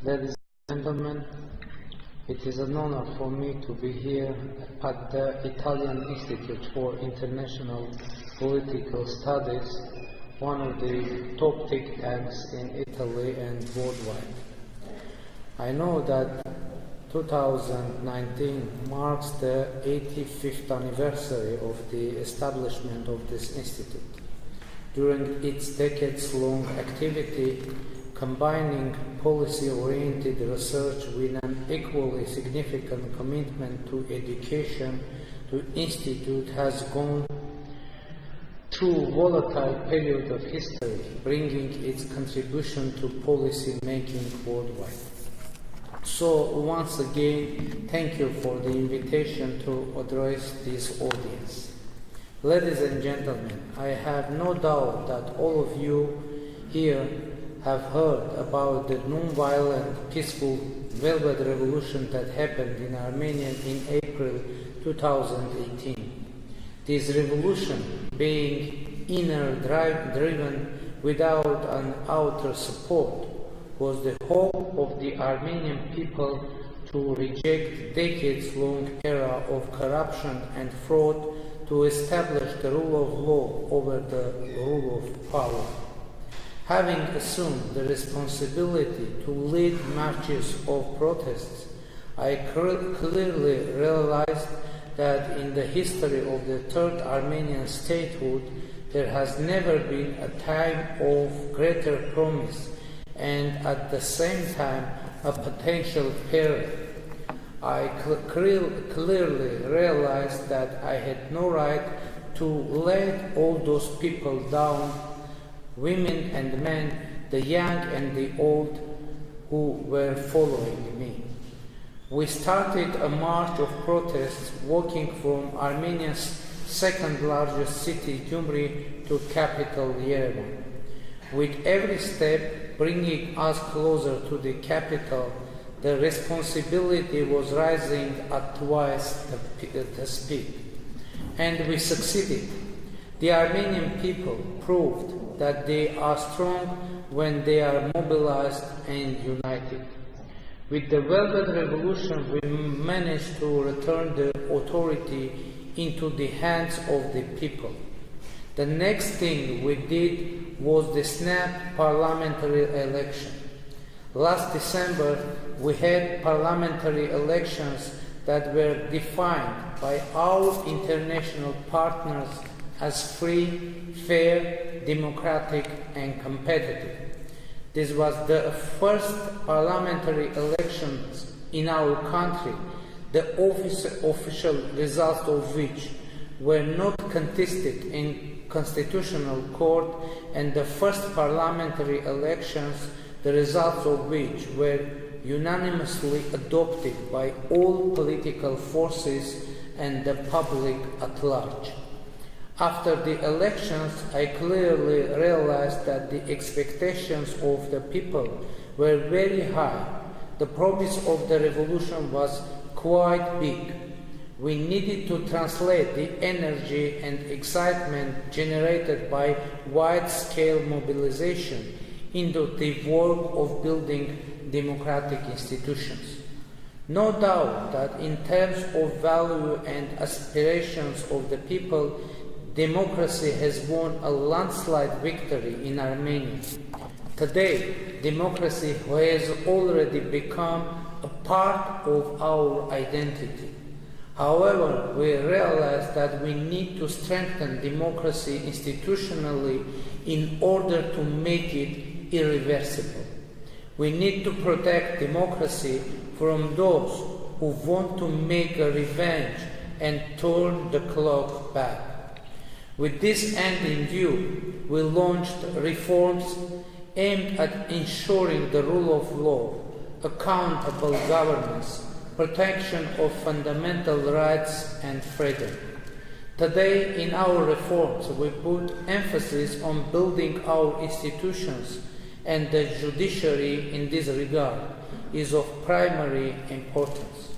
Ladies and gentlemen, it is an honor for me to be here at the Italian Institute for International Political Studies, one of the top think tanks in Italy and worldwide. I know that 2019 marks the 85th anniversary of the establishment of this institute. During its decades-long activity, combining policy-oriented research with an equally significant commitment to education, the Institute has gone through a volatile period of history, bringing its contribution to policy making worldwide. So, once again, thank you for the invitation to address this audience. Ladies and gentlemen, I have no doubt that all of you here have heard about the non-violent, peaceful Velvet Revolution that happened in Armenia in April 2018. This revolution, being inner-driven without an outer support, was the hope of the Armenian people to reject decades-long era of corruption and fraud to establish the rule of law over the rule of power. Having assumed the responsibility to lead marches of protests, I clearly realized that in the history of the Third Armenian statehood, there has never been a time of greater promise and at the same time a potential peril. I clearly realized that I had no right to let all those people down, women and men, the young and the old, who were following me. We started a march of protests walking from Armenia's second largest city, Gyumri, to capital Yerevan. With every step bringing us closer to the capital, the responsibility was rising at twice the speed. And we succeeded. The Armenian people proved that they are strong when they are mobilized and united. With the Velvet Revolution, we managed to return the authority into the hands of the people. The next thing we did was the snap parliamentary election. Last December, we had parliamentary elections that were defined by our international partners as free, fair, democratic, and competitive. This was the first parliamentary elections in our country, the official results of which were not contested in constitutional court, and the first parliamentary elections, the results of which were unanimously adopted by all political forces and the public at large. After the elections, I clearly realized that the expectations of the people were very high. The promise of the revolution was quite big. We needed to translate the energy and excitement generated by wide-scale mobilization into the work of building democratic institutions. No doubt that in terms of value and aspirations of the people, democracy has won a landslide victory in Armenia. Today, democracy has already become a part of our identity. However, we realize that we need to strengthen democracy institutionally in order to make it irreversible. We need to protect democracy from those who want to make a revenge and turn the clock back. With this end in view, we launched reforms aimed at ensuring the rule of law, accountable governance, protection of fundamental rights and freedom. Today, in our reforms, we put emphasis on building our institutions, and the judiciary in this regard is of primary importance.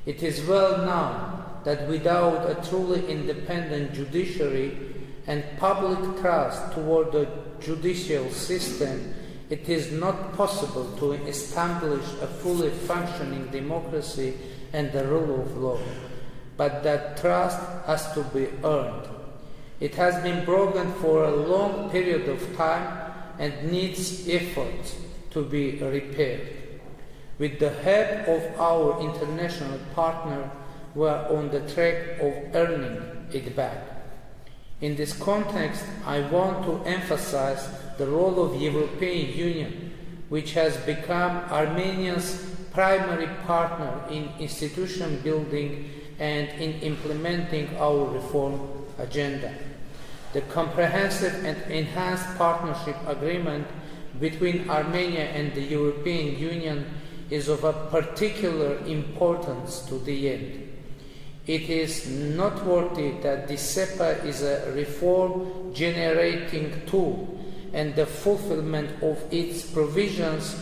It is well known that without a truly independent judiciary and public trust toward the judicial system, it is not possible to establish a fully functioning democracy and the rule of law, but that trust has to be earned. It has been broken for a long period of time and needs effort to be repaired. With the help of our international partner, we are on the track of earning it back. In this context, I want to emphasize the role of the European Union, which has become Armenia's primary partner in institution building and in implementing our reform agenda. The comprehensive and enhanced partnership agreement between Armenia and the European Union is of a particular importance to the end. It is noteworthy that the SEPA is a reform-generating tool, and the fulfillment of its provisions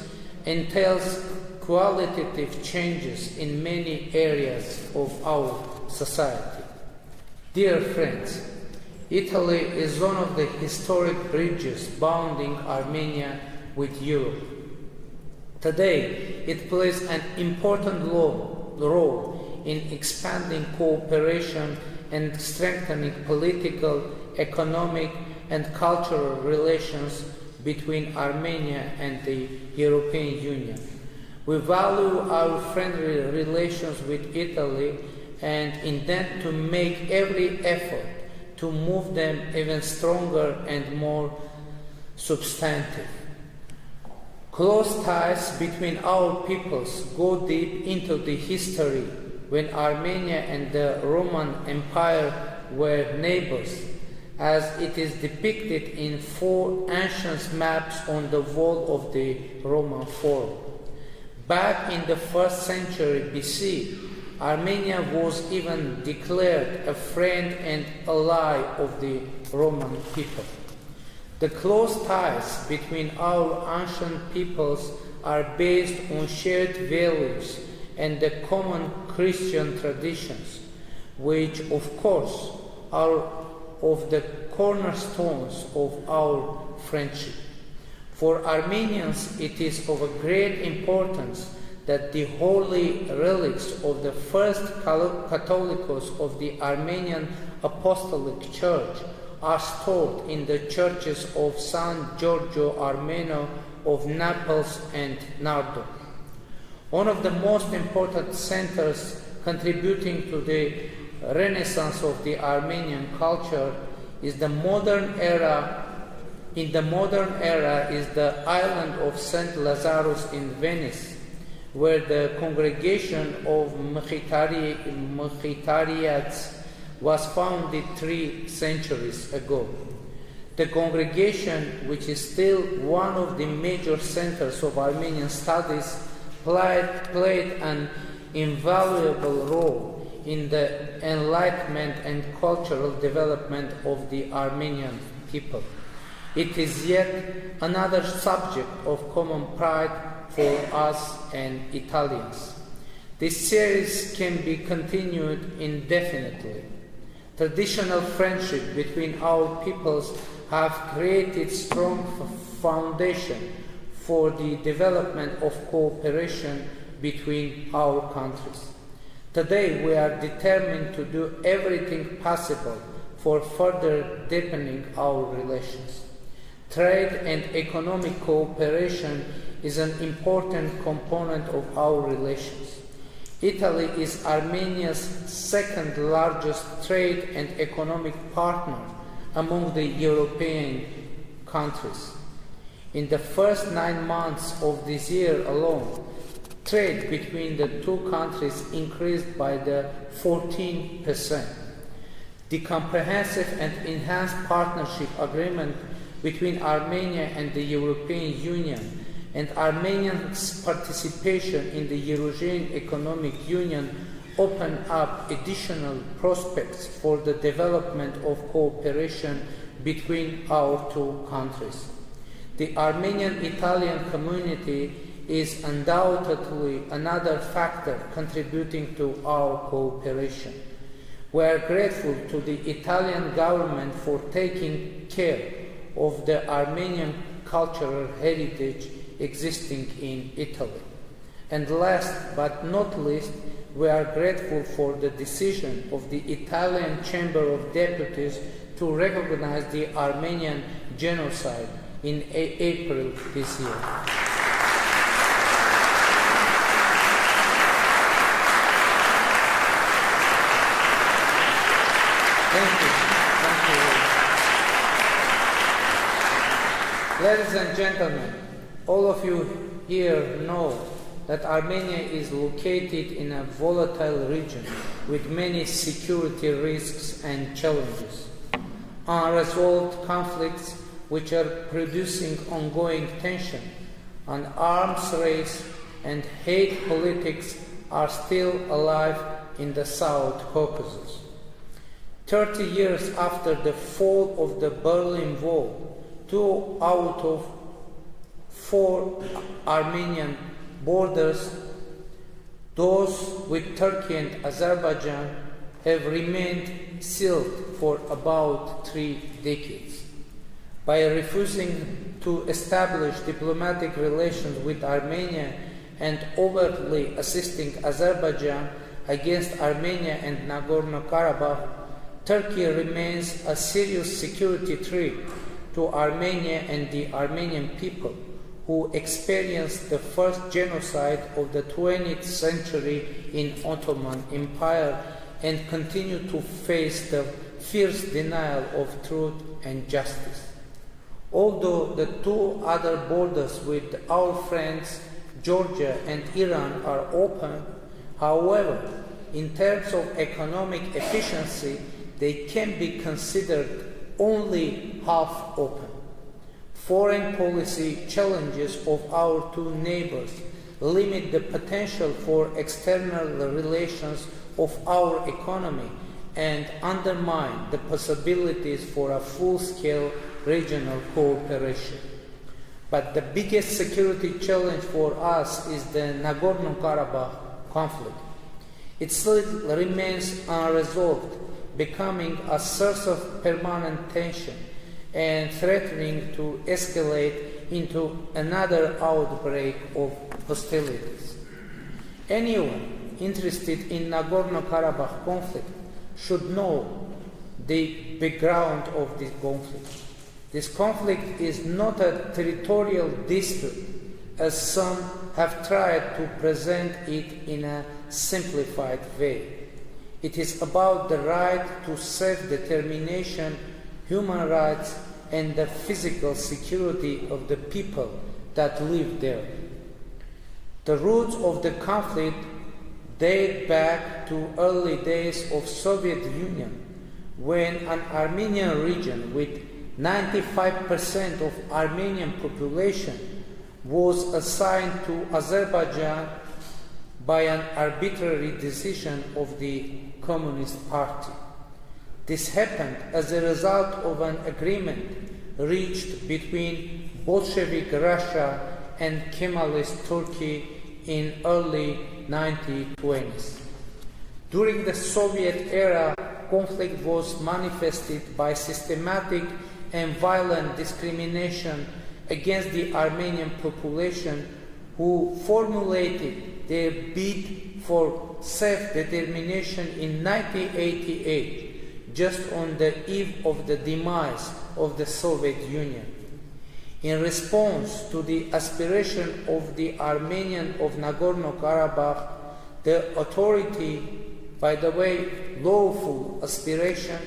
entails qualitative changes in many areas of our society. Dear friends, Italy is one of the historic bridges bounding Armenia with Europe. Today, it plays an important role in expanding cooperation and strengthening political, economic, and cultural relations between Armenia and the European Union. We value our friendly relations with Italy and intend to make every effort to move them even stronger and more substantive. Close ties between our peoples go deep into the history when Armenia and the Roman Empire were neighbors, as it is depicted in 4 ancient maps on the wall of the Roman Forum. Back in the 1st century BC, Armenia was even declared a friend and ally of the Roman people. The close ties between our ancient peoples are based on shared values and the common Christian traditions, which of course are of the cornerstones of our friendship. For Armenians, it is of a great importance that the holy relics of the first Catholicos of the Armenian Apostolic Church are stored in the churches of San Giorgio Armeno of Naples and Nardo. One of the most important centers contributing to the renaissance of the Armenian culture is the modern era. In the modern era is the island of St. Lazarus in Venice, where the congregation of Mkhitariyats was founded 3 centuries ago. The congregation, which is still one of the major centers of Armenian studies, played an invaluable role in the enlightenment and cultural development of the Armenian people. It is yet another subject of common pride for us and Italians. This series can be continued indefinitely. Traditional friendship between our peoples have created strong foundation for the development of cooperation between our countries. Today we are determined to do everything possible for further deepening our relations. Trade and economic cooperation is an important component of our relations. Italy is Armenia's second largest trade and economic partner among the European countries. In the first 9 months of this year alone, trade between the 2 countries increased by 14%. The comprehensive and enhanced partnership agreement between Armenia and the European Union and Armenia's participation in the Eurasian Economic Union open up additional prospects for the development of cooperation between our 2 countries. The Armenian-Italian community is undoubtedly another factor contributing to our cooperation. We are grateful to the Italian government for taking care of the Armenian cultural heritage existing in Italy. And last but not least, we are grateful for the decision of the Italian Chamber of Deputies to recognize the Armenian genocide in April this year. Thank you. Ladies and gentlemen, all of you here know that Armenia is located in a volatile region with many security risks and challenges. Unresolved conflicts which are producing ongoing tension, an arms race and hate politics are still alive in the South Caucasus. 30 years after the fall of the Berlin Wall, 2 out of 4 Armenian borders, those with Turkey and Azerbaijan, have remained sealed for about 3 decades. By refusing to establish diplomatic relations with Armenia and overtly assisting Azerbaijan against Armenia and Nagorno-Karabakh, Turkey remains a serious security threat to Armenia and the Armenian people, who experienced the first genocide of the 20th century in Ottoman Empire and continue to face the fierce denial of truth and justice. Although the 2 other borders with our friends Georgia and Iran are open, however, in terms of economic efficiency, they can be considered only half open. Foreign policy challenges of our 2 neighbors limit the potential for external relations of our economy and undermine the possibilities for a full-scale regional cooperation. But the biggest security challenge for us is the Nagorno-Karabakh conflict. It still remains unresolved, becoming a source of permanent tension and threatening to escalate into another outbreak of hostilities. Anyone interested in Nagorno-Karabakh conflict should know the background of this conflict. This conflict is not a territorial dispute, as some have tried to present it in a simplified way. It is about the right to self-determination, human rights, and the physical security of the people that live there. The roots of the conflict date back to early days of Soviet Union, when an Armenian region with 95% of Armenian population was assigned to Azerbaijan by an arbitrary decision of the Communist Party. This happened as a result of an agreement reached between Bolshevik Russia and Kemalist Turkey in early 1920s. During the Soviet era, conflict was manifested by systematic and violent discrimination against the Armenian population, who formulated their bid for self-determination in 1988, just on the eve of the demise of the Soviet Union. In response to the aspiration of the Armenian of Nagorno-Karabakh, the authority, by the way, lawful aspiration,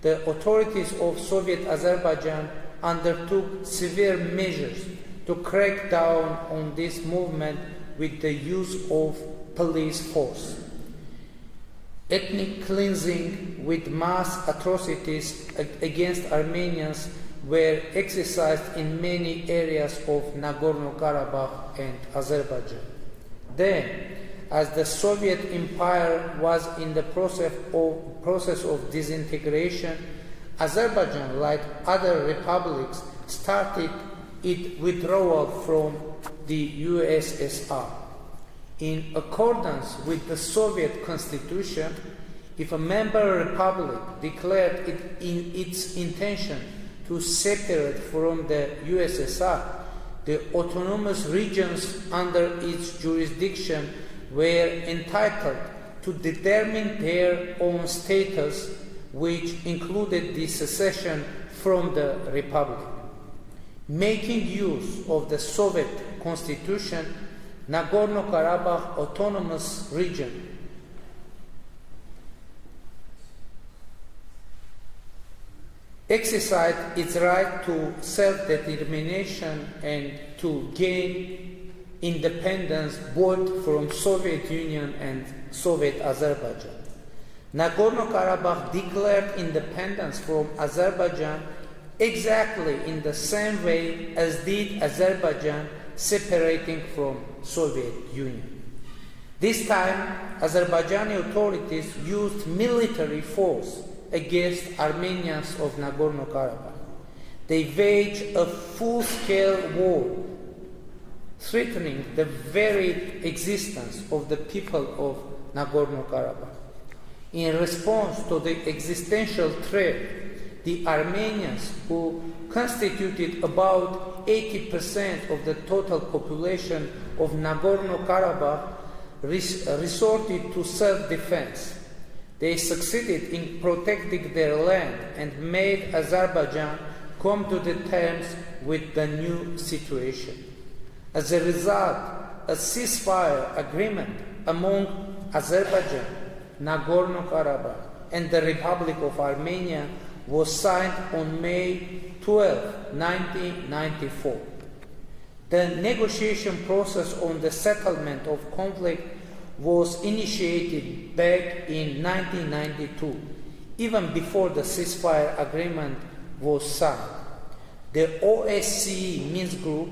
the authorities of Soviet Azerbaijan undertook severe measures to crack down on this movement with the use of police force. Ethnic cleansing with mass atrocities against Armenians were exercised in many areas of Nagorno-Karabakh and Azerbaijan. Then, as the Soviet Empire was in the process of disintegration, Azerbaijan, like other republics, started its withdrawal from the USSR. In accordance with the Soviet constitution, if a member republic declared its intention to to separate from the USSR, the autonomous regions under its jurisdiction were entitled to determine their own status, which included the secession from the Republic. Making use of the Soviet constitution, Nagorno-Karabakh Autonomous Region exercised its right to self-determination and to gain independence both from Soviet Union and Soviet Azerbaijan. Nagorno-Karabakh declared independence from Azerbaijan exactly in the same way as did Azerbaijan separating from Soviet Union. This time, Azerbaijani authorities used military force against Armenians of Nagorno-Karabakh. They waged a full-scale war, threatening the very existence of the people of Nagorno-Karabakh. In response to the existential threat, the Armenians, who constituted about 80% of the total population of Nagorno-Karabakh, resorted to self-defense. They succeeded in protecting their land and made Azerbaijan come to the terms with the new situation. As a result, a ceasefire agreement among Azerbaijan, Nagorno-Karabakh, and the Republic of Armenia was signed on May 12, 1994. The negotiation process on the settlement of conflict was initiated back in 1992, even before the ceasefire agreement was signed. The OSCE Minsk Group,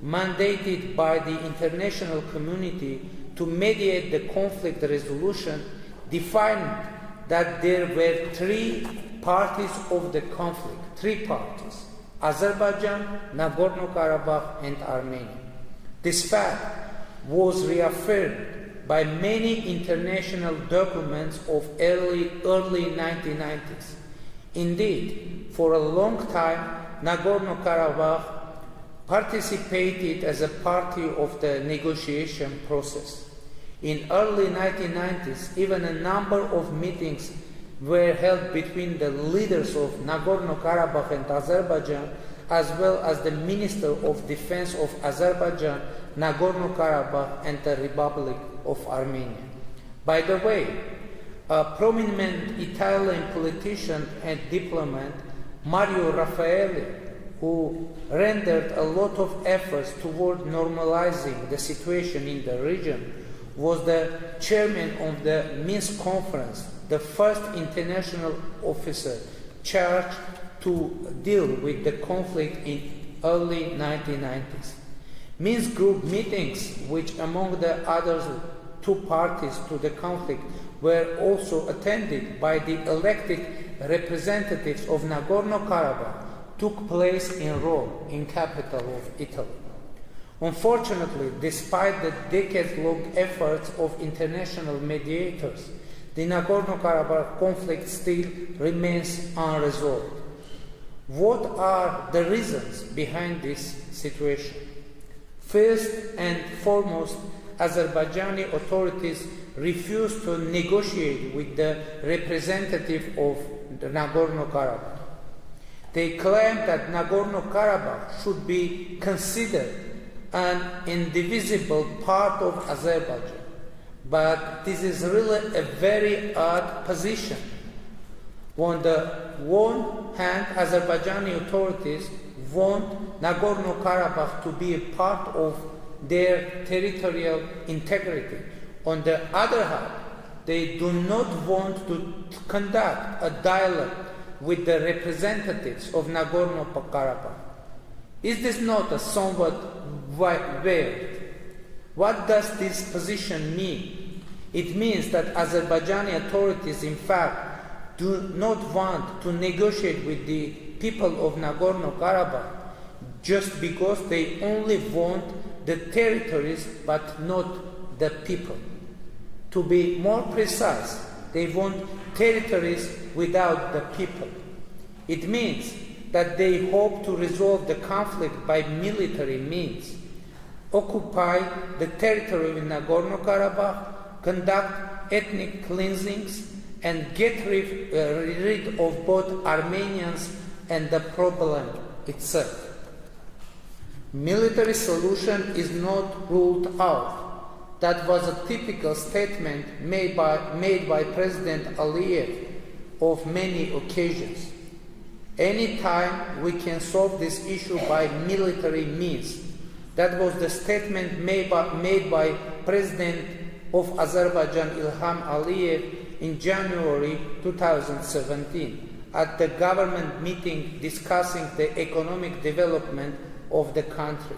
mandated by the international community to mediate the conflict resolution, defined that there were three parties of the conflict, Azerbaijan, Nagorno-Karabakh, and Armenia. This fact was reaffirmed by many international documents of early 1990s. Indeed, for a long time, Nagorno-Karabakh participated as a party of the negotiation process. In early 1990s, even a number of meetings were held between the leaders of Nagorno-Karabakh and Azerbaijan, as well as the Minister of Defense of Azerbaijan, Nagorno-Karabakh, and the Republic of Armenia. By the way, a prominent Italian politician and diplomat, Mario Raffaelli, who rendered a lot of efforts toward normalizing the situation in the region, was the chairman of the Minsk Conference, the first international officer charged to deal with the conflict in early 1990s. Minsk Group meetings, which among the others two parties to the conflict, were also attended by the elected representatives of Nagorno-Karabakh, took place in Rome, in capital of Italy. Unfortunately, despite the decades-long efforts of international mediators, the Nagorno-Karabakh conflict still remains unresolved. What are the reasons behind this situation? First and foremost, Azerbaijani authorities refused to negotiate with the representative of Nagorno-Karabakh. They claimed that Nagorno-Karabakh should be considered an indivisible part of Azerbaijan. But this is really a very odd position. On the one hand, Azerbaijani authorities want Nagorno-Karabakh to be a part of their territorial integrity. On the other hand, they do not want to conduct a dialogue with the representatives of Nagorno-Karabakh. Is this not a somewhat weird? What does this position mean? It means that Azerbaijani authorities, in fact, do not want to negotiate with the people of Nagorno-Karabakh just because they only want the territories but not the people. To be more precise, they want territories without the people. It means that they hope to resolve the conflict by military means, occupy the territory in Nagorno-Karabakh, conduct ethnic cleansings, and get rid of both Armenians and the problem itself. Military solution is not ruled out. That was a typical statement made by President Aliyev of many occasions. Anytime we can solve this issue by military means. That was the statement made by President of Azerbaijan Ilham Aliyev in January 2017 at the government meeting discussing the economic development of the country.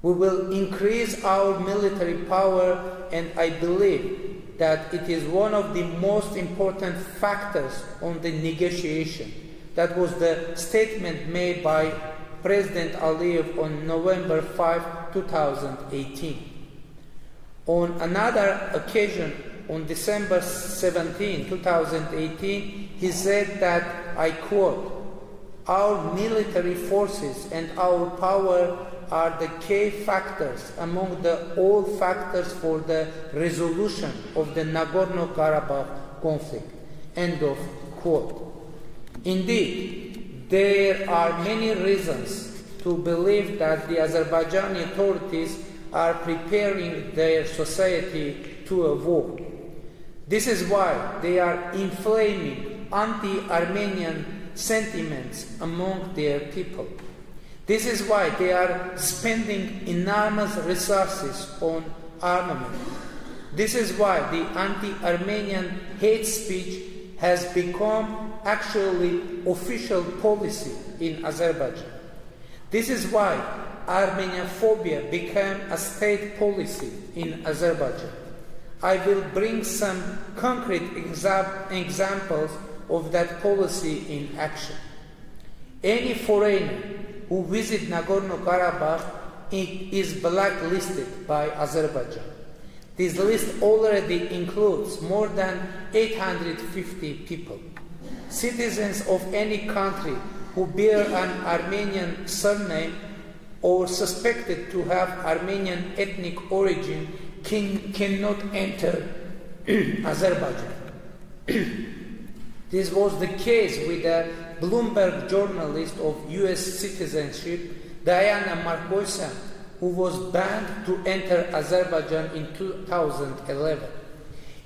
We will increase our military power, and I believe that it is one of the most important factors on the negotiation. That was the statement made by President Aliyev on November 5, 2018. On another occasion, on December 17, 2018, he said that, I quote, "Our military forces and our power are the key factors among all factors for the resolution of the Nagorno-Karabakh conflict." End of quote. Indeed, there are many reasons to believe that the Azerbaijani authorities are preparing their society to a war. This is why they are inflaming anti-Armenian sentiments among their people. This is why they are spending enormous resources on armament. This is why the anti-Armenian hate speech has become actually official policy in Azerbaijan. This is why Armenophobia became a state policy in Azerbaijan. I will bring some concrete examples of that policy in action. Any foreigner who visits Nagorno-Karabakh is blacklisted by Azerbaijan. This list already includes more than 850 people. Citizens of any country who bear an Armenian surname or suspected to have Armenian ethnic origin cannot enter Azerbaijan. This was the case with a Bloomberg journalist of US citizenship, Diana Markosyan, who was banned to enter Azerbaijan in 2011.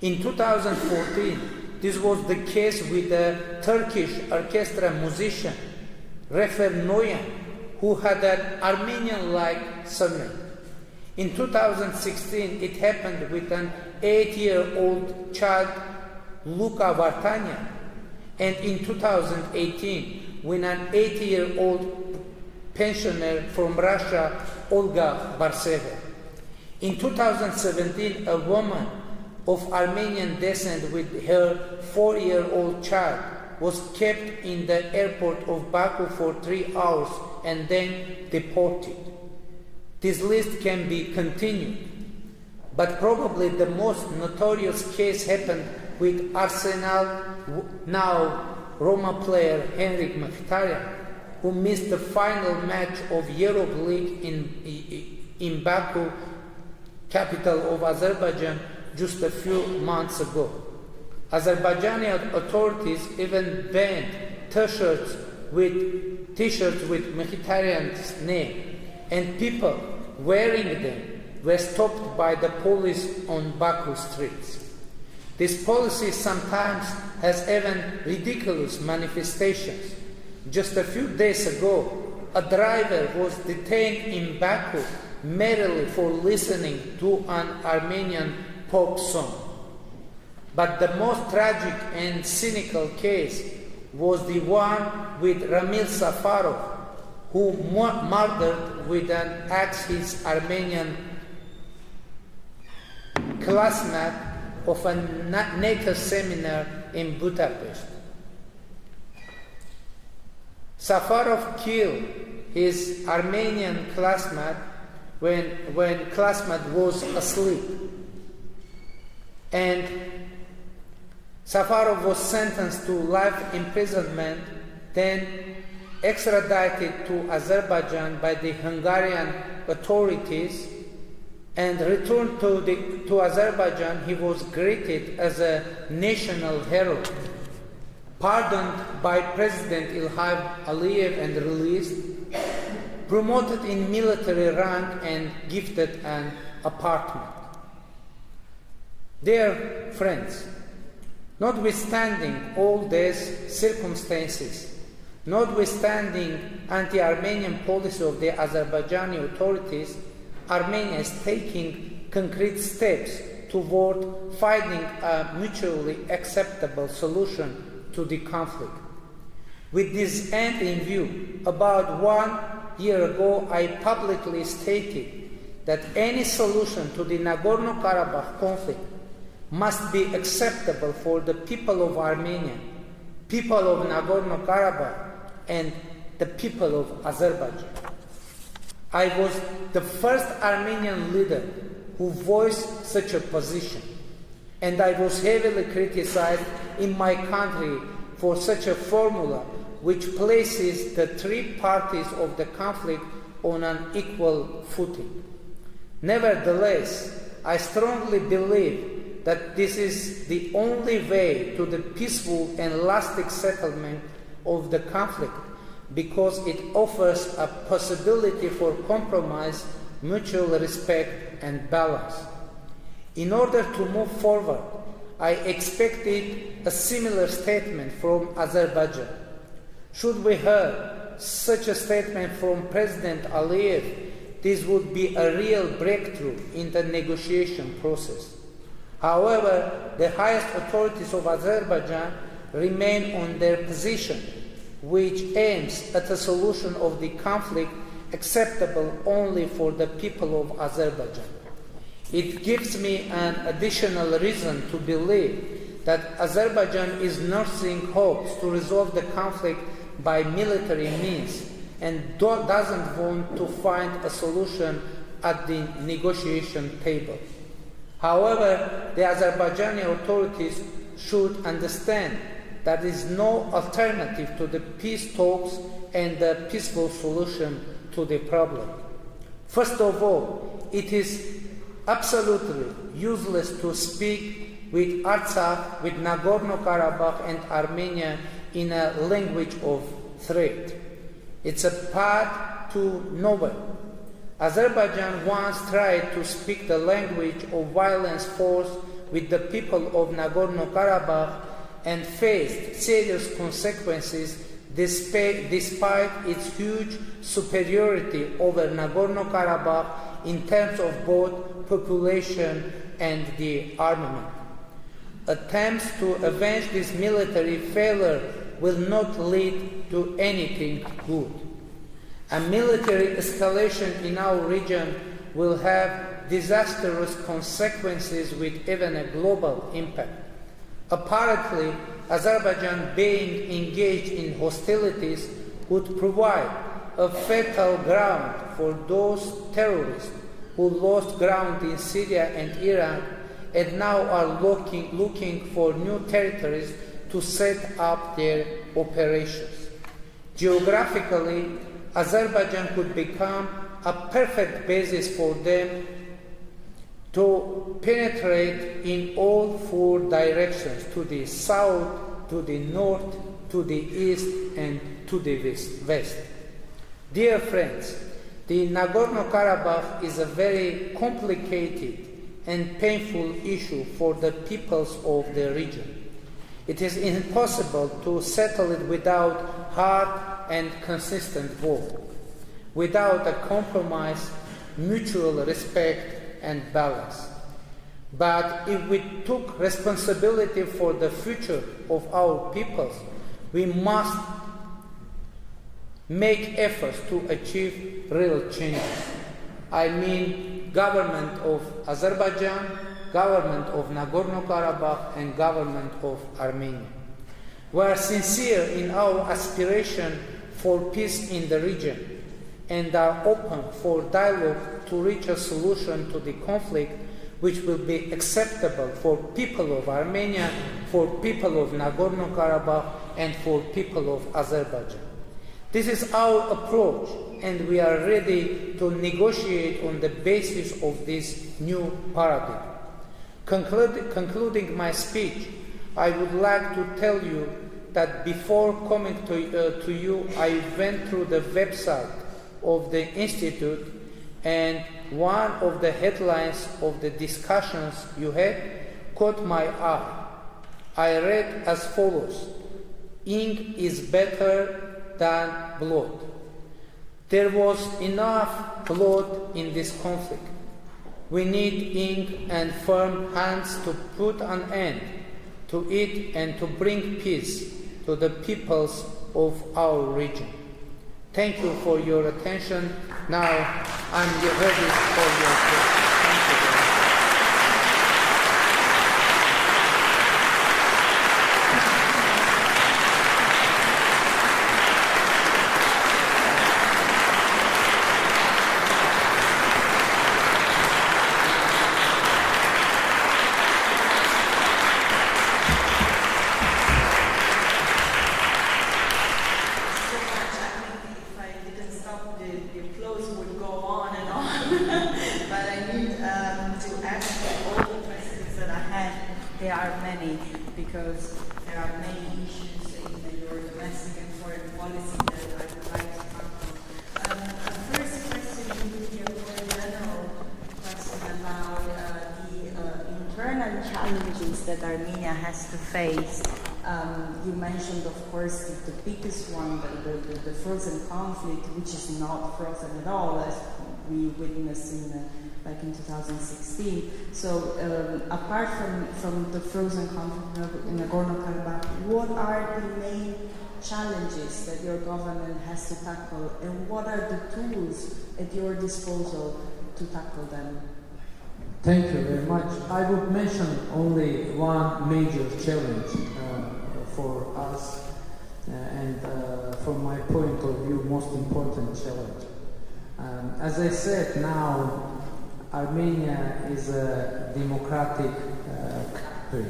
In 2014, this was the case with the Turkish orchestra musician, Refer Noyan, who had an Armenian-like surname. In 2016, it happened with an 8-year-old child, Luka Vartanyan, and in 2018, with an 80-year-old pensioner from Russia, Olga Barseva. In 2017, a woman of Armenian descent with her 4-year-old child was kept in the airport of Baku for 3 hours and then deported. This list can be continued, but probably the most notorious case happened with Arsenal, now Roma player Henrik Mkhitaryan, who missed the final match of Europe League in Baku, capital of Azerbaijan, just a few months ago. Azerbaijani authorities even banned T-shirts with Mkhitaryan's name, and people wearing them were stopped by the police on Baku streets. This policy sometimes has even ridiculous manifestations. Just a few days ago, a driver was detained in Baku merely for listening to an Armenian pop song. But the most tragic and cynical case was the one with Ramil Safarov, who murdered with an axe his Armenian classmate of a NATO seminar in Budapest. Safarov killed his Armenian classmate when classmate was asleep, and Safarov was sentenced to life imprisonment. Then extradited to Azerbaijan by the Hungarian authorities and returned to Azerbaijan, he was greeted as a national hero, pardoned by President Ilham Aliyev and released, promoted in military rank and gifted an apartment. Dear friends, notwithstanding all these circumstances, notwithstanding anti-Armenian policy of the Azerbaijani authorities, Armenia is taking concrete steps toward finding a mutually acceptable solution to the conflict. With this end in view, about 1 year ago I publicly stated that any solution to the Nagorno-Karabakh conflict must be acceptable for the people of Armenia, people of Nagorno-Karabakh, and the people of Azerbaijan. I was the first Armenian leader who voiced such a position, and I was heavily criticized in my country for such a formula which places the three parties of the conflict on an equal footing. Nevertheless, I strongly believe that this is the only way to the peaceful and lasting settlement of the conflict, because it offers a possibility for compromise, mutual respect, and balance. In order to move forward, I expected a similar statement from Azerbaijan. Should we hear such a statement from President Aliyev, this would be a real breakthrough in the negotiation process. However, the highest authorities of Azerbaijan remain on their position, which aims at a solution of the conflict acceptable only for the people of Azerbaijan. It gives me an additional reason to believe that Azerbaijan is nursing hopes to resolve the conflict by military means and doesn't want to find a solution at the negotiation table. However, the Azerbaijani authorities should understand that there is no alternative to the peace talks and the peaceful solution to the problem. First of all, it is absolutely useless to speak with Artsakh, with Nagorno-Karabakh and Armenia in a language of threat. It's a path to nowhere. Azerbaijan once tried to speak the language of violence force with the people of Nagorno-Karabakh and faced serious consequences despite its huge superiority over Nagorno-Karabakh in terms of both population and the armament. Attempts to avenge this military failure will not lead to anything good. A military escalation in our region will have disastrous consequences with even a global impact. Apparently, Azerbaijan being engaged in hostilities would provide a fertile ground for those terrorists who lost ground in Syria and Iraq and now are looking for new territories to set up their operations. Geographically, Azerbaijan could become a perfect basis for them to penetrate in all four directions, to the south, to the north, to the east, and to the west. Dear friends, the Nagorno-Karabakh is a very complicated and painful issue for the peoples of the region. It is impossible to settle it without hard and consistent work, without a compromise, mutual respect, and balance. But if we took responsibility for the future of our peoples, we must make efforts to achieve real changes. I mean, government of Azerbaijan, government of Nagorno-Karabakh, and government of Armenia. We are sincere in our aspiration for peace in the region and are open for dialogue to reach a solution to the conflict which will be acceptable for people of Armenia, for people of Nagorno-Karabakh, and for people of Azerbaijan. This is our approach, and we are ready to negotiate on the basis of this new paradigm. Concluding my speech, I would like to tell you that before coming to you, I went through the website of the Institute, and one of the headlines of the discussions you had caught my eye. I read as follows: "Ink is better than blood." There was enough blood in this conflict. We need ink and firm hands to put an end to it and to bring peace to the peoples of our region. Thank you for your attention. Now I'm ready for your questions. Thank you very much. There are many, because there are many issues in your domestic and foreign policy that I would like to tackle. The first question would be a more general question about the internal challenges that Armenia has to face. You mentioned, of course, the biggest one, the frozen conflict, which is not frozen at all, as we witnessed back in 2016. So apart from the frozen conflict in Nagorno-Karabakh, what are the main challenges that your government has to tackle, and what are the tools at your disposal to tackle them? Thank you very much. I would mention only one major challenge for us, and from my point of view, most important challenge. As I said, now Armenia is a democratic country,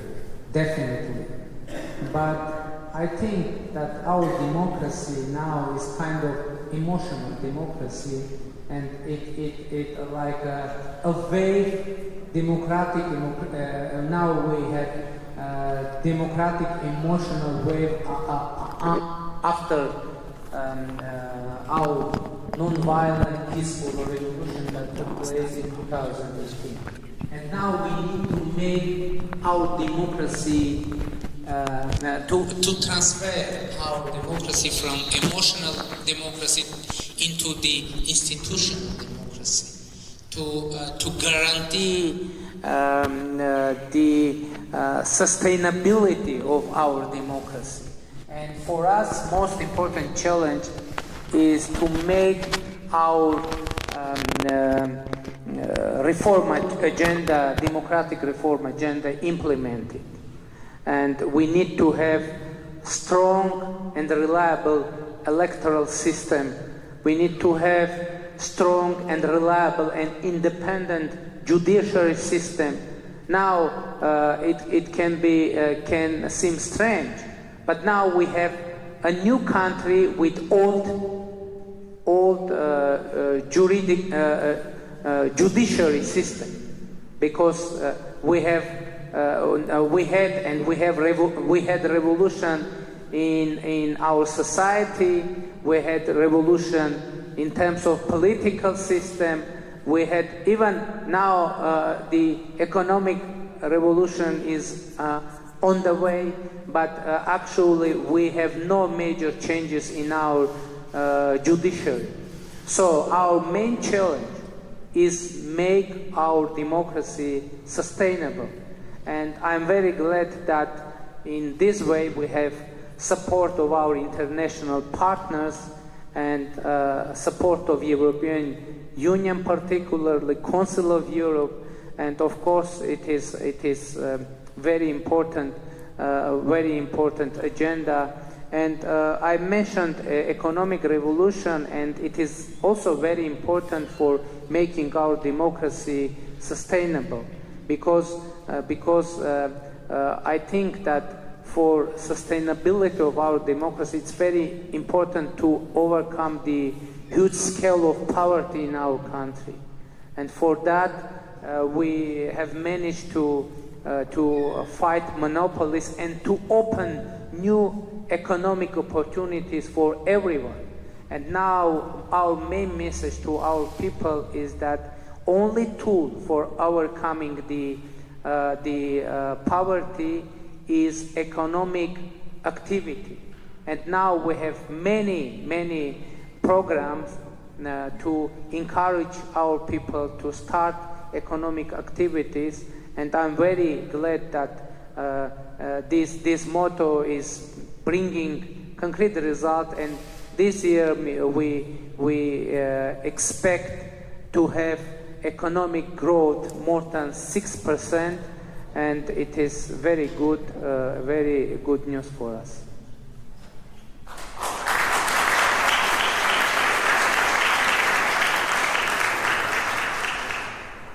definitely. But I think that our democracy now is kind of emotional democracy, and it like a vague democratic. Now we have democratic emotional wave after our non-violent, peaceful revolution that took place in 2018. And now we need to make our democracy, to transfer our democracy from emotional democracy into the institutional democracy, to guarantee the sustainability of our democracy. And for us, most important challenge is to make our reform agenda, democratic reform agenda, implemented. And we need to have strong and reliable electoral system. We need to have strong and reliable and independent judiciary system. Now it can seem strange, but now we have a new country with old judiciary system, because we had revolution in our society. We had revolution in terms of political system. We had even now the economic revolution is on the way, but actually we have no major changes in our judiciary. So our main challenge is make our democracy sustainable. And I'm very glad that in this way we have support of our international partners and support of European Union, particularly Council of Europe, and of course it is very important agenda. And I mentioned economic revolution, and it is also very important for making our democracy sustainable, because I think that for sustainability of our democracy, it's very important to overcome the huge scale of poverty in our country. And for that, we have managed to fight monopolies and to open new economic opportunities for everyone. And now our main message to our people is that only tool for overcoming the poverty is economic activity. And now we have many programs to encourage our people to start economic activities. And I'm very glad that this motto is bringing concrete result. And this year we expect to have economic growth more than 6%, and it is very good news for us.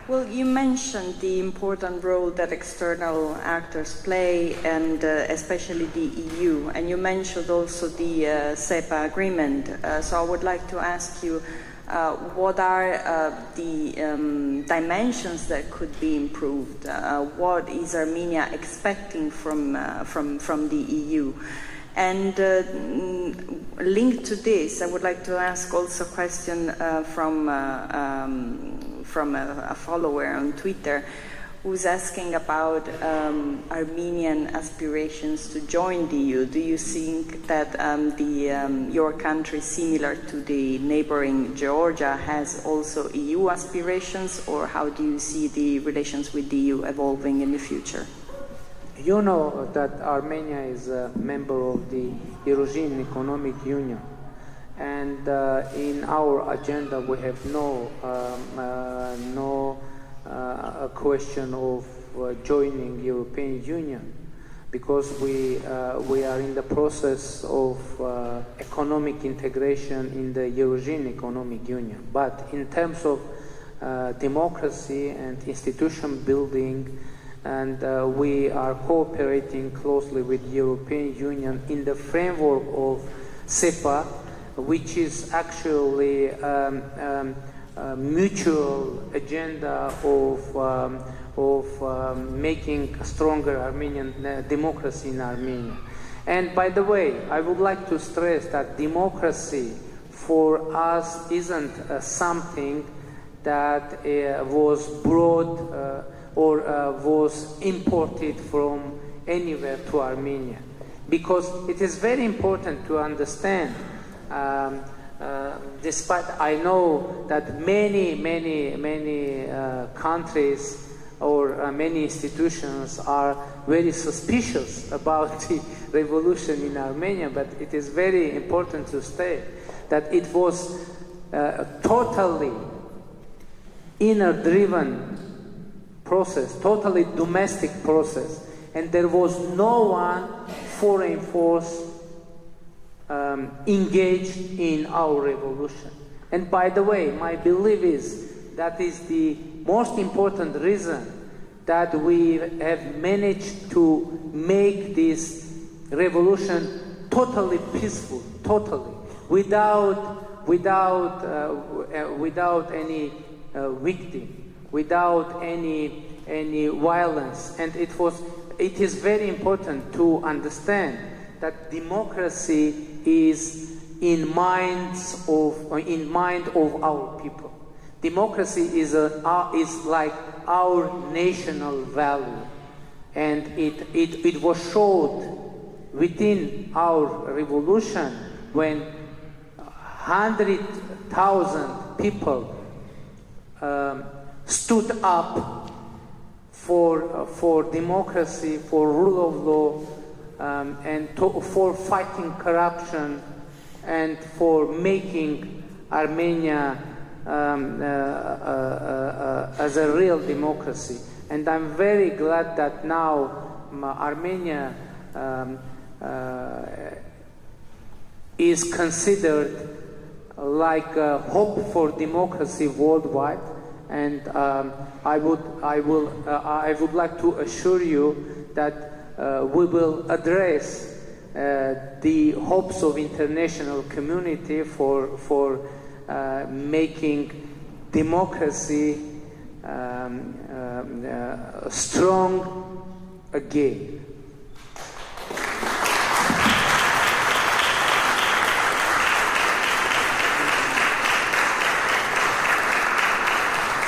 Well, you mentioned the important role that external actors play, and especially the EU, and you mentioned also the SEPA agreement. So I would like to ask you, what are the dimensions that could be improved? What is Armenia expecting from the EU? And linked to this, I would like to ask also a question from a follower on Twitter who's asking about Armenian aspirations to join the EU. Do you think that your country, similar to the neighboring Georgia, has also EU aspirations, or how do you see the relations with the EU evolving in the future? You know that Armenia is a member of the European Economic Union. And in our agenda, we have no question of joining European Union, because we are in the process of economic integration in the European Economic Union. But in terms of democracy and institution building, and we are cooperating closely with the European Union in the framework of SEPA, which is actually a mutual agenda of making a stronger Armenian democracy in Armenia. And by the way, I would like to stress that democracy for us isn't something that was brought or was imported from anywhere to Armenia, because it is very important to understand. Despite I know that many countries or many institutions are very suspicious about the revolution in Armenia, but it is very important to state that it was a totally inner-driven process, totally domestic process, and there was no one foreign force engaged in our revolution. And by the way, my belief is that is the most important reason that we have managed to make this revolution totally peaceful, totally, without any victim, without any violence. And it is very important to understand that democracy is in mind of our people. Democracy is like our national value, and it was showed within our revolution when 100,000 people stood up for democracy, for rule of law, and for fighting corruption, and for making Armenia as a real democracy. And I'm very glad that now Armenia is considered like a hope for democracy worldwide. And I would like to assure you that we will address the hopes of international community for making democracy strong again.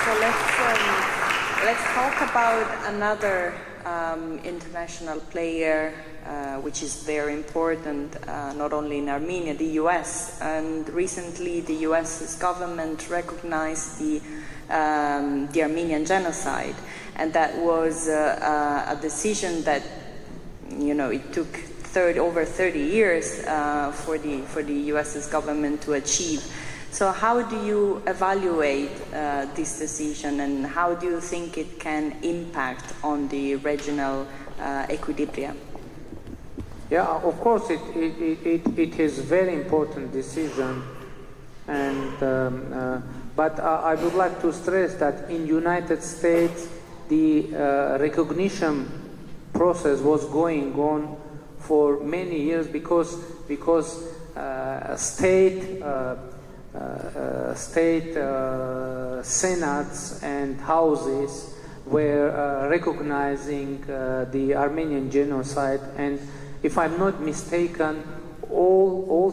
So let's talk about another international player which is very important, not only in Armenia, the US. And recently the US's government recognized the Armenian genocide. And that was a decision that, you know, it took over 30 years for the US's government to achieve. So how do you evaluate this decision, and how do you think it can impact on the regional equilibrium? Yeah, of course, it is a very important decision, and but I would like to stress that in United States the recognition process was going on for many years because state senates and houses were recognizing the Armenian genocide, and if I'm not mistaken, all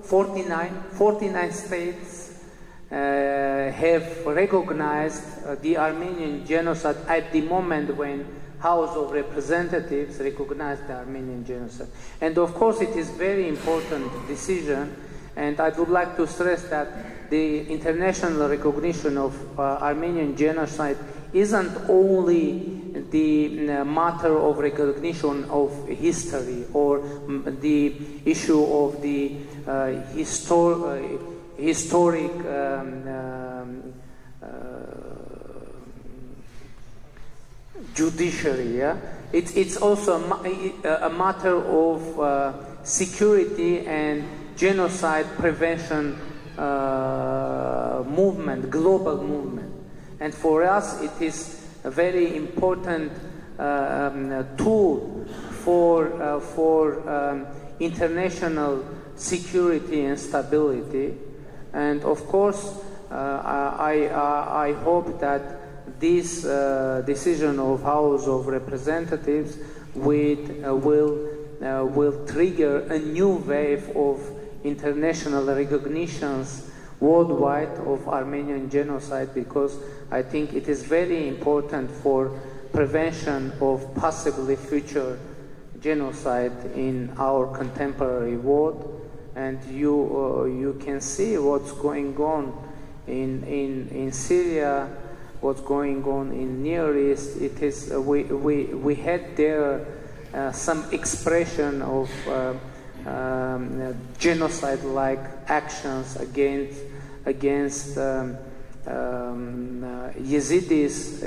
49 states have recognized the Armenian genocide at the moment when House of Representatives recognized the Armenian genocide. And of course it is very important decision, and I would like to stress that the international recognition of Armenian genocide isn't only the matter of recognition of history or the issue of the historic judiciary. Yeah? It's also a matter of security and genocide prevention movement, global movement. And for us it is a very important tool for international security and stability. And of course I hope that this decision of House of Representatives will trigger a new wave of international recognitions worldwide of Armenian genocide, because I think it is very important for prevention of possibly future genocide in our contemporary world. And you can see what's going on in Syria, what's going on in Near East. It is we had there some expression of genocide-like actions against Yazidis.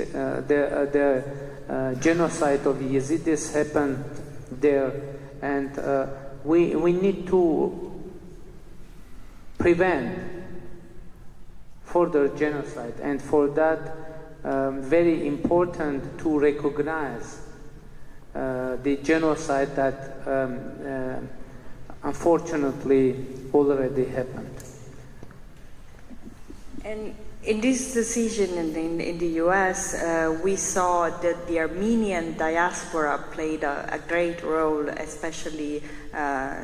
The genocide of Yazidis happened there, and we need to prevent further genocide, and for that very important to recognize the genocide that unfortunately already happened. And in this decision in the US, we saw that the Armenian diaspora played a great role, especially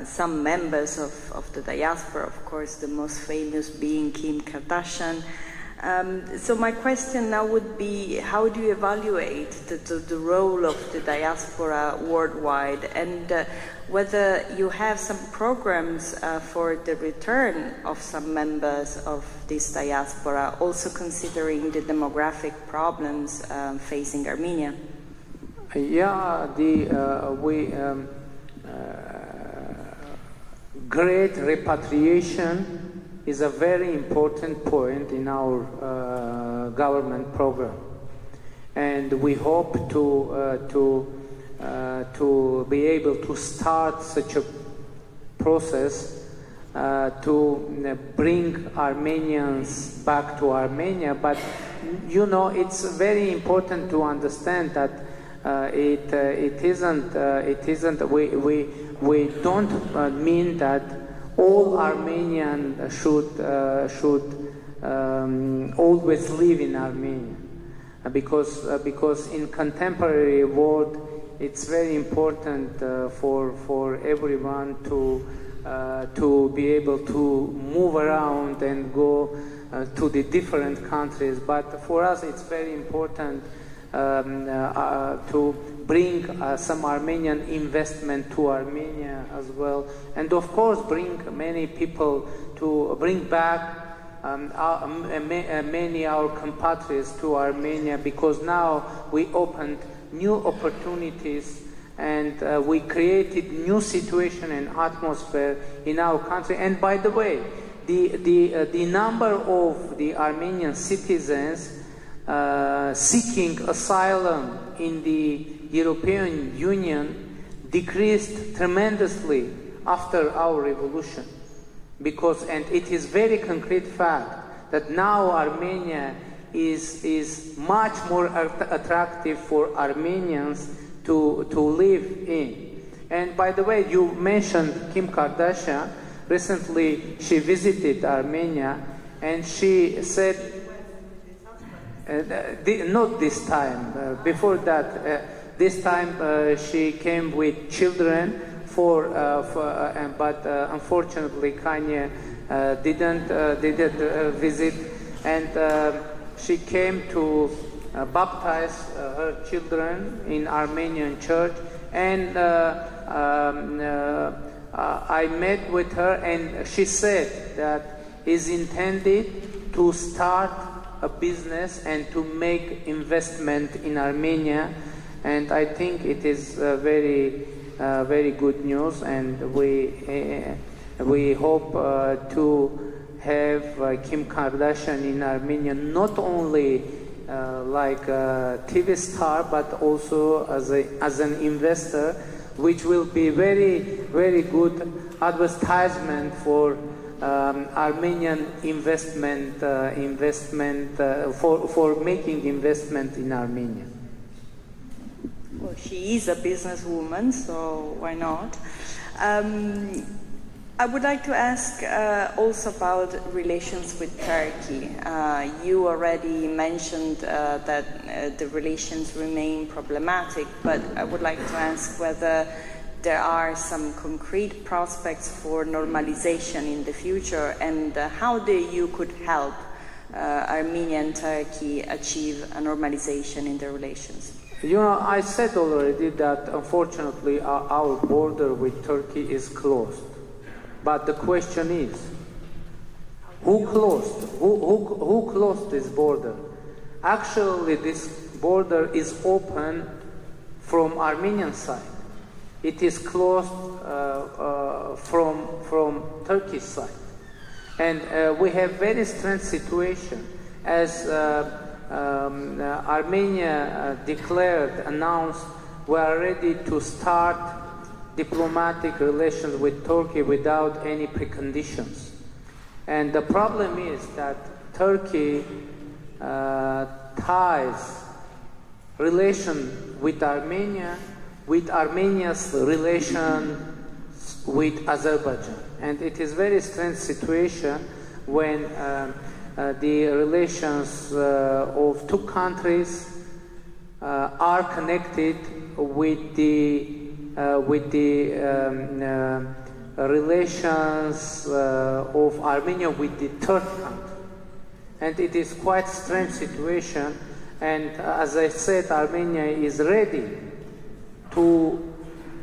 some members of the diaspora, of course, the most famous being Kim Kardashian. So my question now would be, how do you evaluate the role of the diaspora worldwide, and whether you have some programs for the return of some members of this diaspora, also considering the demographic problems facing Armenia? Yeah, great repatriation is a very important point in our government program, and we hope to be able to start such a process to bring Armenians back to Armenia. But you know, it's very important to understand that it isn't. We don't mean that all Armenians should always live in Armenia, because in contemporary world it's very important for everyone to be able to move around and go to the different countries. But for us, it's very important to bring some Armenian investment to Armenia as well, and of course bring many people to bring back many our compatriots to Armenia, because now we opened new opportunities and we created new situation and atmosphere in our country. And by the way, the number of the Armenian citizens seeking asylum in the European Union decreased tremendously after our revolution, and it is very concrete fact that now Armenia is much more attractive for Armenians to live in. And by the way, you mentioned Kim Kardashian. Recently she visited Armenia and she said, not this time, before that, this time she came with children but unfortunately Kanye didn't visit, and she came to baptize her children in Armenian church, and I met with her, and she said that is intended to start a business and to make investment in Armenia, and I think it is very good news, and we hope to have Kim Kardashian in Armenia, not only like a TV star, but also as an investor, which will be very good advertisement for Armenian investment for making investment in Armenia. Well, she is a businesswoman, so why not? I would like to ask also about relations with Turkey. You already mentioned that the relations remain problematic, but I would like to ask whether there are some concrete prospects for normalization in the future, and how the EU could help Armenia and Turkey achieve a normalization in their relations. You know, I said already that unfortunately our border with Turkey is closed. But the question is, who closed this border? Actually, this border is open from Armenian side. It is closed from Turkish side. And we have very strange situation, as Armenia announced we are ready to start diplomatic relations with Turkey without any preconditions. And the problem is that Turkey ties relation with Armenia with Armenia's relation with Azerbaijan. And it is very strange situation when the relations of two countries are connected with the relations of Armenia with the third country. And it is quite strange situation, and as I said, Armenia is ready to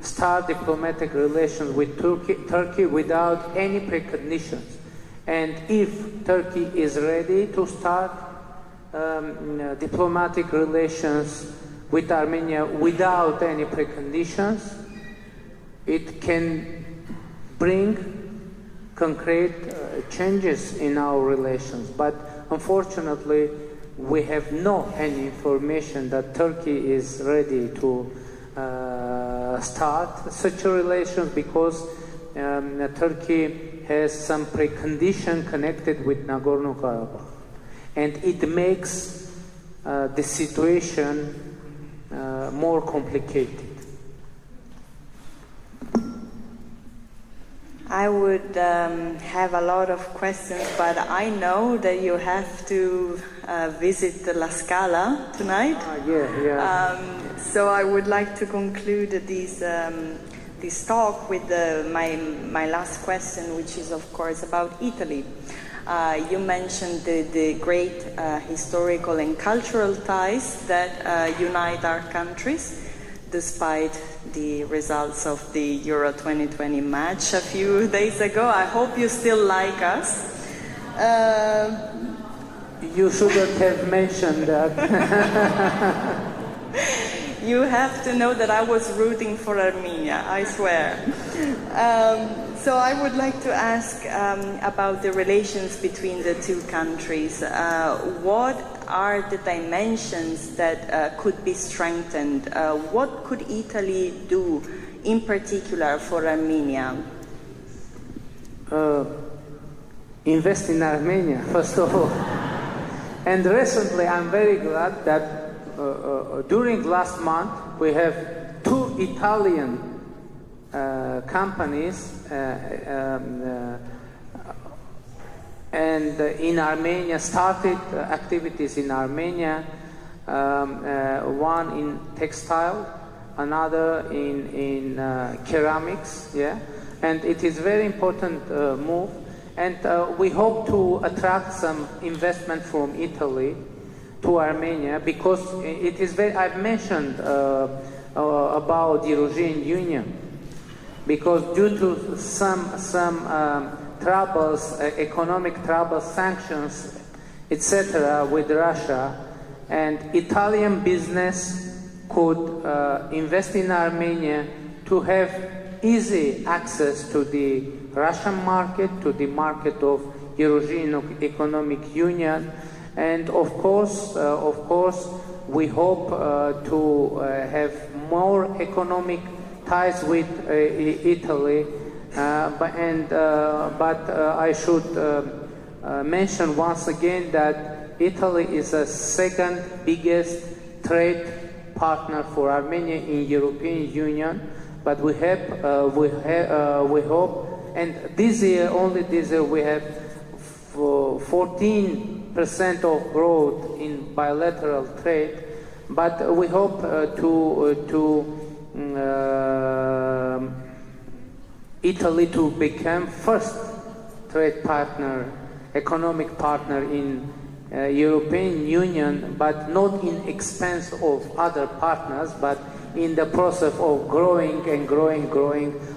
start diplomatic relations with Turkey without any preconditions. And if Turkey is ready to start diplomatic relations with Armenia without any preconditions, it can bring concrete changes in our relations. But unfortunately, we have no any information that Turkey is ready to start such a relation, because Turkey has some precondition connected with Nagorno-Karabakh, and it makes the situation more complicated. I would have a lot of questions, but I know that you have to visit La Scala tonight. So I would like to conclude this talk with my last question, which is, of course, about Italy. You mentioned the great historical and cultural ties that unite our countries, despite the results of the Euro 2020 match a few days ago. I hope you still like us. You shouldn't have mentioned that. You have to know that I was rooting for Armenia, I swear. So I would like to ask about the relations between the two countries. What are the dimensions that could be strengthened? What could Italy do in particular for Armenia? Invest in Armenia, first of all. And recently I'm very glad that during last month we have 2 Italian companies and in Armenia started activities in Armenia, one in textile, another in ceramics, and it is very important move, and we hope to attract some investment from Italy to Armenia, because it is very, I've mentioned about the European Union, because due to some troubles, economic troubles, sanctions, etc. with Russia, and Italian business could invest in Armenia to have easy access to the Russian market, to the market of European Economic Union, and of course, we hope to have more economic ties with Italy. But I should mention once again that Italy is the second biggest trade partner for Armenia in European Union. But we hope, and this year, only this year, we have 14% of growth in bilateral trade. But we hope Italy to become first trade partner, economic partner in European Union, but not in expense of other partners, but in the process of growing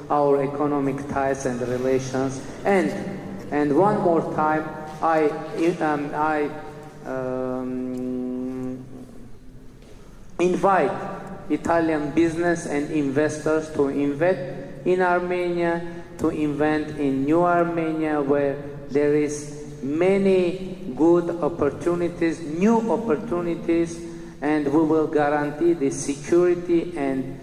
our economic ties and relations. And one more time, I invite Italian business and investors to invest in Armenia, to invest in New Armenia, where there is many good opportunities, new opportunities, and we will guarantee the security and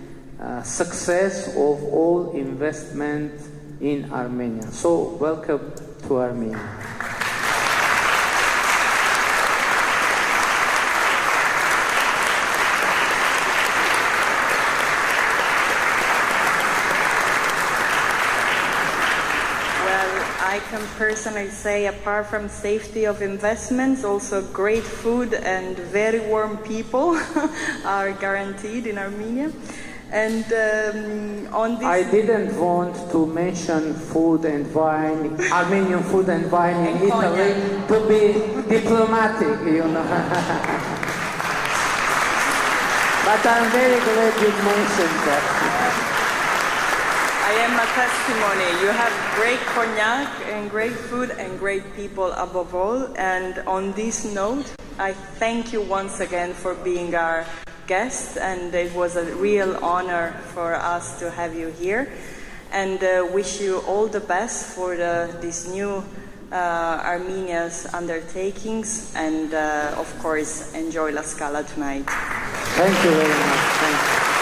success of all investment in Armenia. So welcome to Armenia. I can personally say, apart from safety of investments, also great food and very warm people are guaranteed in Armenia. And on this, I didn't want to mention food and wine, Armenian food and wine in Italy, to be diplomatic, you know. But I'm very glad you mentioned that. I am a testimony. You have great cognac and great food and great people above all. And on this note, I thank you once again for being our guest, and it was a real honor for us to have you here. And wish you all the best for this new Armenia's undertakings, and of course enjoy La Scala tonight. Thank you very much. Thank you.